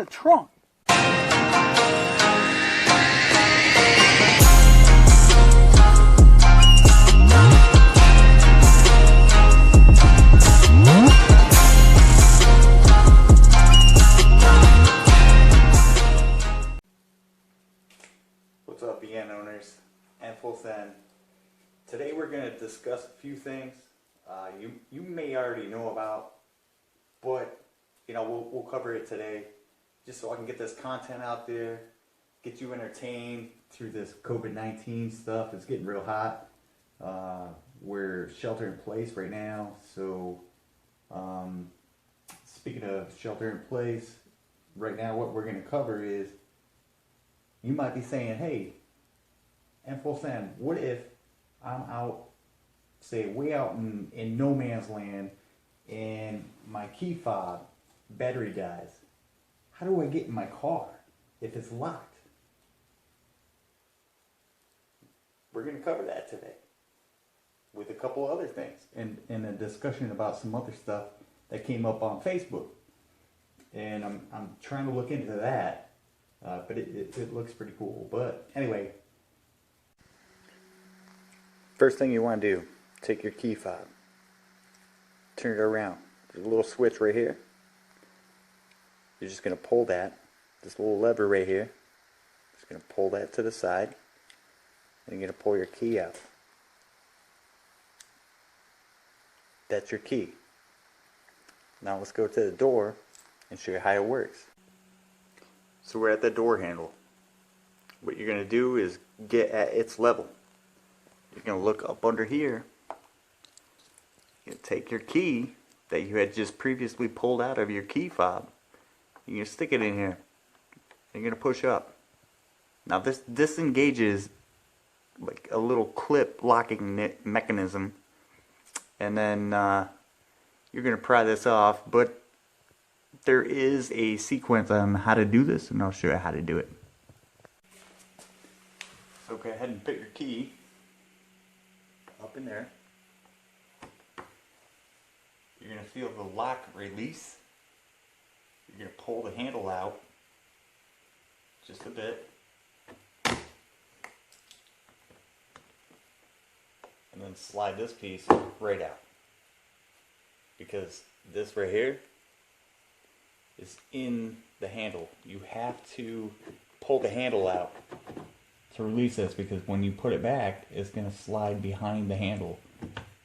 the trunk. What's up, EN owners? N-FullSend. Today we're going to discuss a few things you may already know about, but we'll cover it today just so I can get this content out there, get you entertained through this COVID-19 stuff. It's getting real hot. We're shelter in place right now, so speaking of shelter in place, right now what we're going to cover is, you might be saying, hey, N-FullSend, what if I'm out, say, way out in no man's land, and my key fob battery dies? How do I get in my car if it's locked? We're going to cover that today with a couple other things, and a discussion about some other stuff that came up on Facebook. And I'm trying to look into that. But it looks pretty cool. But anyway, first thing you want to do, take your key fob, turn it around. There's a little switch right here. You're just going to pull that, this little lever right here. Just going to pull that to the side, and you're going to pull your key out. That's your key. Now let's go to the door and show you how it works. So we're at the door handle. What you're going to do is get at its level. You're going to look up under here. You take your key that you had just previously pulled out of your key fob. You're going to stick it in here. You're going to push up. Now this disengages like a little clip locking mechanism. And then you're going to pry this off. But there is a sequence on how to do this, and I'll show you how to do it. So go ahead and put your key up in there. You're going to feel the lock release. You're going to pull the handle out just a bit. And then slide this piece right out. Because this right here is in the handle. You have to pull the handle out to release this, because when you put it back, it's going to slide behind the handle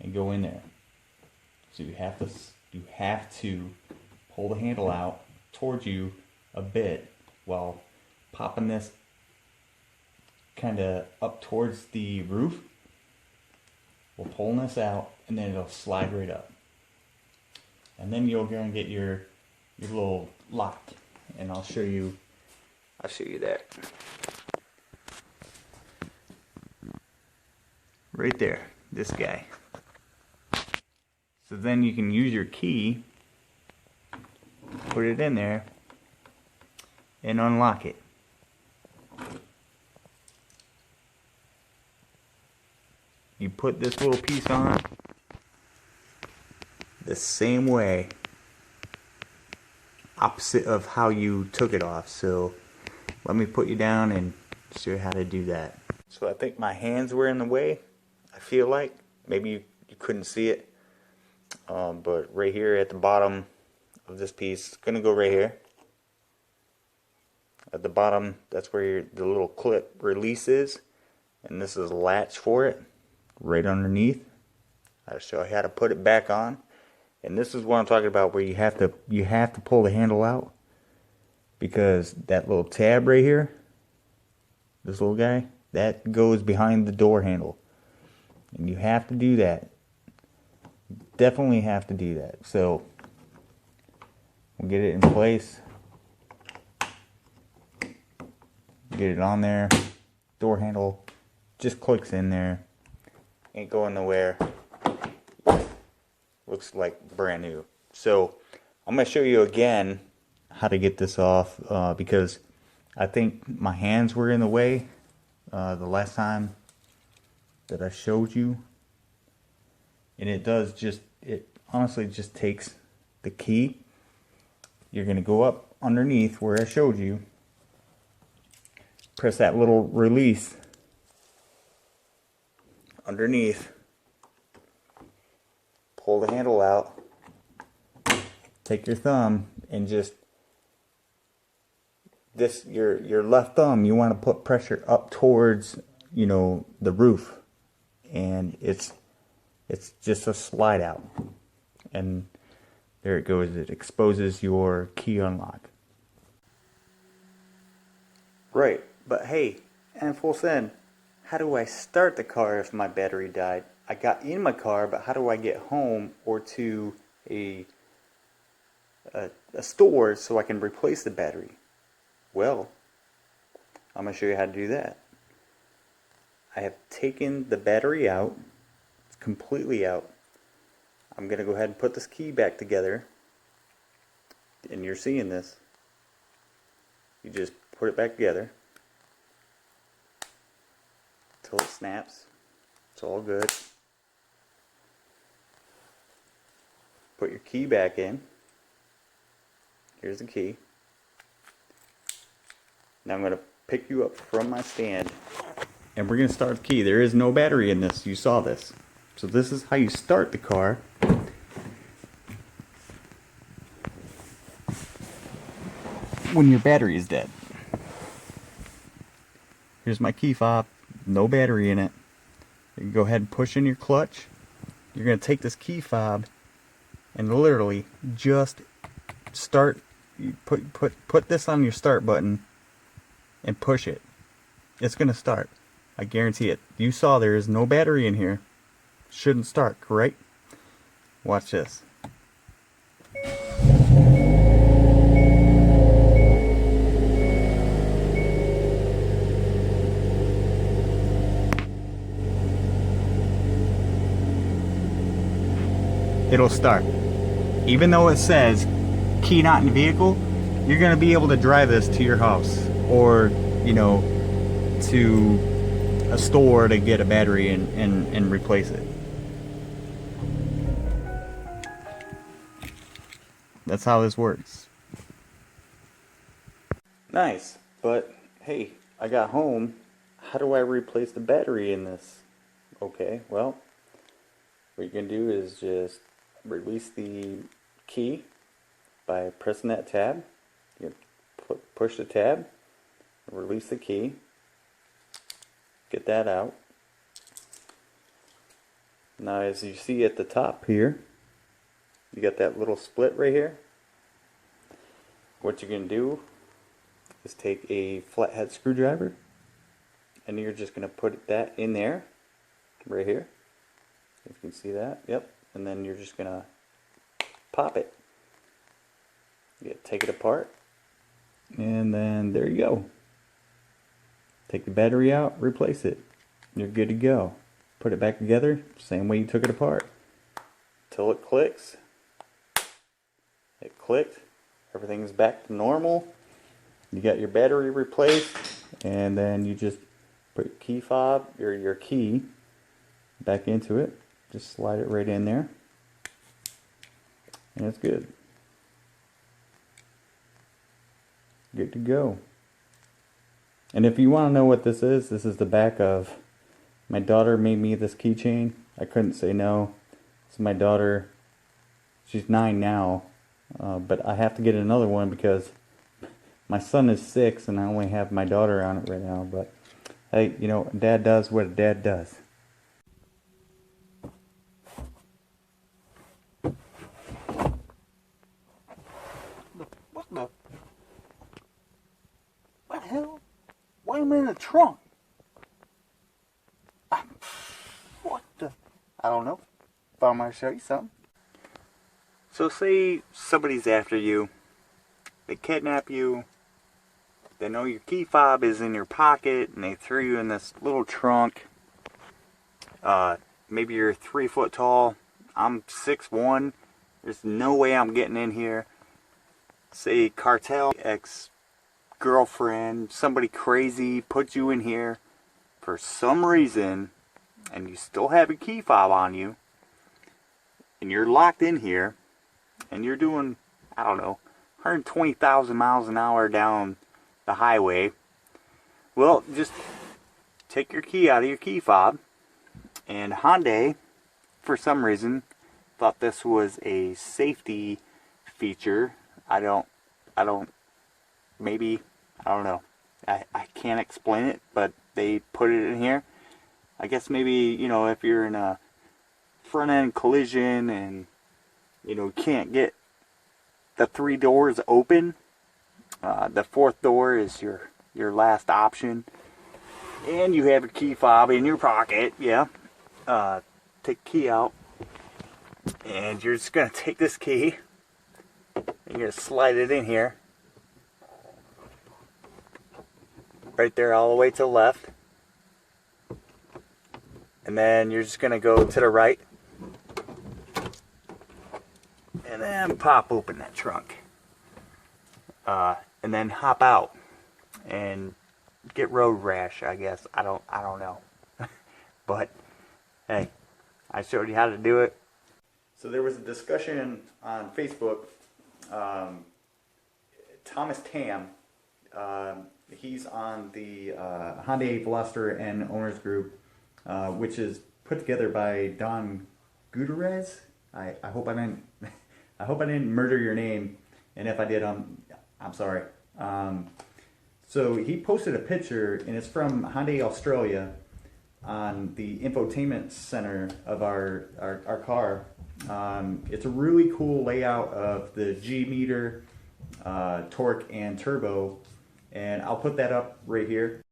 and go in there. So you have to pull the handle out towards you a bit while popping this kind of up towards the roof. We're pulling this out, and then it'll slide right up. And then you're going to get your little lock, and I'll show you that right there, this guy. So then you can use your key, put it in there, and unlock it. You put this little piece on the same way, opposite of how you took it off. So let me put you down and show you how to do that. So I think my hands were in the way, I feel like. Maybe you couldn't see it. But right here at the bottom of this piece, it's going to go right here. At the bottom, that's where the little clip release is. And this is a latch for it, right underneath. I'll show you how to put it back on. And this is what I'm talking about, where you have to pull the handle out, because that little tab right here, this little guy, that goes behind the door handle. And you have to do that. Definitely have to do that. So we'll get it in place. Get it on there. Door handle just clicks in there. Ain't going nowhere. Looks like brand new. So I'm going to show you again how to get this off, because I think my hands were in the way the last time that I showed you. And it honestly just takes the key. You're going to go up underneath where I showed you, press that little release underneath, pull the handle out, take your thumb and just your left thumb, you want to put pressure up towards, you know, the roof, and it's just a slide out, and there it goes. It exposes your key unlock. Right, but hey, N-FullSend, how do I start the car if my battery died? I got in my car, but how do I get home or to a store so I can replace the battery? Well, I'm going to show you how to do that. I have taken the battery out. It's completely out. I'm going to go ahead and put this key back together. And you're seeing this. You just put it back together till it snaps. It's all good. Put your key back in. Here's the key. Now I'm going to pick you up from my stand and we're going to start the key. There is no battery in this. You saw this. So this is how you start the car. When your battery is dead. Here's my key fob. No battery in it. You can go ahead and push in your clutch. You're going to take this key fob and literally just start. You put this on your start button and push it. It's going to start. I guarantee it. You saw there is no battery in here. Shouldn't start, right? Watch this. It'll start. Even though it says key not in vehicle, you're going to be able to drive this to your house or, you know, to a store to get a battery and replace it. That's how this works. Nice, but hey, I got home. How do I replace the battery in this? Okay, well, what you can do is just release the key by pressing that tab. You push the tab, release the key, get that out. Now as you see at the top here, you got that little split right here. What you're going to do is take a flathead screwdriver and you're just going to put that in there, right here. If you can see that, yep. And then you're just going to pop it. Take it apart, and then there you go. Take the battery out, replace it. You're good to go. Put it back together, same way you took it apart. Till it clicks. It clicked. Everything's back to normal. You got your battery replaced, and then you just put your key fob, or your key, back into it. Just slide it right in there, and it's good. Good to go. And if you want to know what this is the back of, my daughter made me this keychain. I couldn't say no. It's my daughter. She's 9 now, but I have to get another one because my son is 6 and I only have my daughter on it right now. But hey, you know, dad does what a dad does. What the hell? Why am I in the trunk? What the? I don't know. But I'm going to show you something. So say somebody's after you. They kidnap you. They know your key fob is in your pocket and they threw you in this little trunk. Maybe you're 3 foot tall. I'm 6'1". There's no way I'm getting in here. Say cartel, ex-girlfriend, somebody crazy put you in here for some reason, and you still have your key fob on you, and you're locked in here, and you're doing, I don't know, 120,000 miles an hour down the highway. Well, just take your key out of your key fob, and Hyundai, for some reason, thought this was a safety feature. I don't know. I can't explain it, but they put it in here. I guess maybe, you know, if you're in a front end collision and, you know, can't get the 3 doors open, the 4th door is your last option, and you have your key fob in your pocket. Yeah, take the key out, and you're just gonna take this key and you're gonna slide it in here, right there, all the way to the left, and then you're just gonna go to the right, and then pop open that trunk, and then hop out and get road rash, I guess. I don't know. But hey, I showed you how to do it. So there was a discussion on Facebook. Thomas Tam, he's on the Hyundai Veloster N owners group, which is put together by Don Gutierrez. I hope I didn't murder your name, and if I did, I'm sorry. So he posted a picture, and it's from Hyundai Australia, on the infotainment center of our car. It's a really cool layout of the G meter, torque, and turbo, and I'll put that up right here.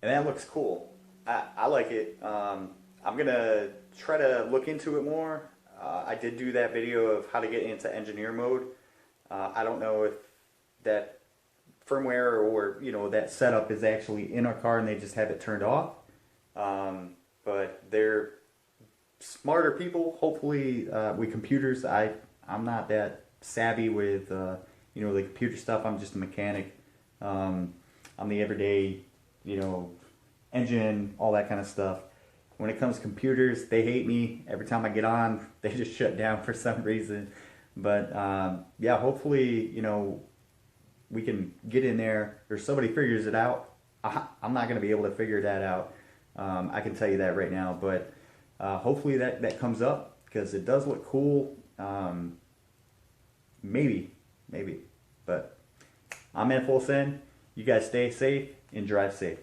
And that looks cool. I like it. I'm gonna try to look into it more. I did do that video of how to get into engineer mode. I don't know if that firmware or, you know, that setup is actually in our car and they just have it turned off. But they're smarter people, hopefully, with computers. I'm not that savvy with you know, the computer stuff. I'm just a mechanic. I'm the everyday, you know, engine, all that kind of stuff. When it comes to computers, they hate me. Every time I get on, they just shut down for some reason. But yeah, hopefully, you know, we can get in there, or somebody figures it out. I'm not going to be able to figure that out. I can tell you that right now. But hopefully that comes up, because it does look cool. Maybe. But I'm N-FullSend. You guys stay safe and drive safe.